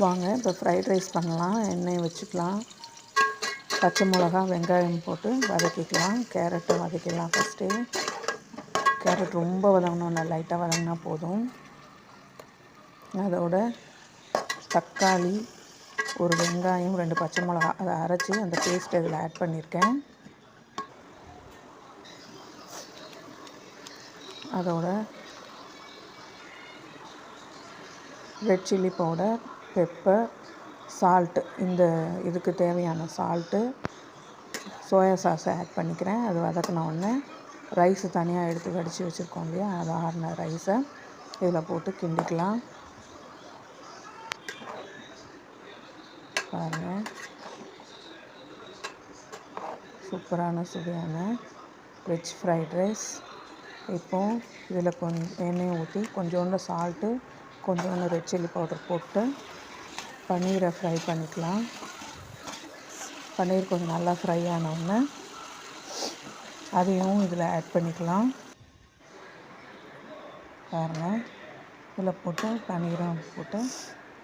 வாங்க இப்போ fried rice பண்ணலாம். எண்ணெய் வச்சுக்கலாம். பச்சை மிளகா வெங்காயம் போட்டு வதக்கிக்கலாம். கேரட்டை வதக்கிடலாம். ஃபஸ்ட்டு கேரட் ரொம்ப வதங்கணும், நல்லா லைட்டாக வதங்கினா போதும். அதோட தக்காளி, ஒரு வெங்காயம், 2 பச்சை மிளகா அதை அரைச்சி அந்த பேஸ்ட் இதில் ஆட் பண்ணியிருக்கேன். அதோட red chilli powder, pepper, salt, இந்த இதுக்கு தேவையான சால்ட்டு, சோயா சாஸை ஆட் பண்ணிக்கிறேன். அது வதக்கின உடனே ரைஸு தனியாக எடுத்து வடித்து வச்சுருக்கோம் இல்லையா, அது ஆறின ரைஸை இதில் போட்டு கிண்டிக்கலாம். பாருங்கள், சூப்பரான சுவையான வெஜ் ஃப்ரைட் ரைஸ். இப்போது இதில் கொஞ்சம் எண்ணெய் ஊற்றி கொஞ்சோண்டு சால்ட்டு, கொஞ்சோண்டு ரெட் சில்லி பவுடர் போட்டு பன்னீரை ஃப்ரை பண்ணிக்கலாம். பன்னீர் கொஞ்சம் நல்லா ஃப்ரை ஆனவுடனே அதையும் இதில் ஆட் பண்ணிக்கலாம். பாருங்கள், இதில் போட்டு பன்னீரும் போட்டு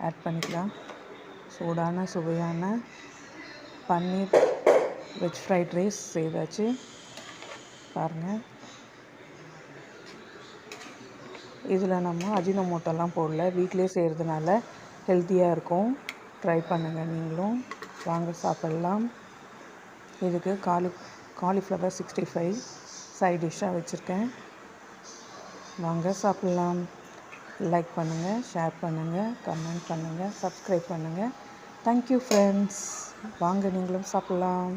ஆட் பண்ணிக்கலாம். சூடான சுவையான பன்னீர் வெஜ் ஃப்ரைட் ரைஸ் செய்தாச்சு. பாருங்கள், இதில் நம்ம அஜினோமோட்டோலாம் போடல, வீட்டிலே செய்கிறதுனால ஹெல்த்தியாக இருக்கும். ட்ரை பண்ணுங்கள் நீங்களும். வாங்க சாப்பிட்லாம். இதுக்கு காலிஃப்ளவர் 65 சைட் டிஷ்ஷாக வச்சுருக்கேன். வாங்க சாப்பிட்லாம். லைக் பண்ணுங்கள், ஷேர் பண்ணுங்கள், கமெண்ட் பண்ணுங்கள், சப்ஸ்கிரைப் பண்ணுங்கள். Thank you friends. வாங்க நீங்களும் சாப்பிட்லாம்.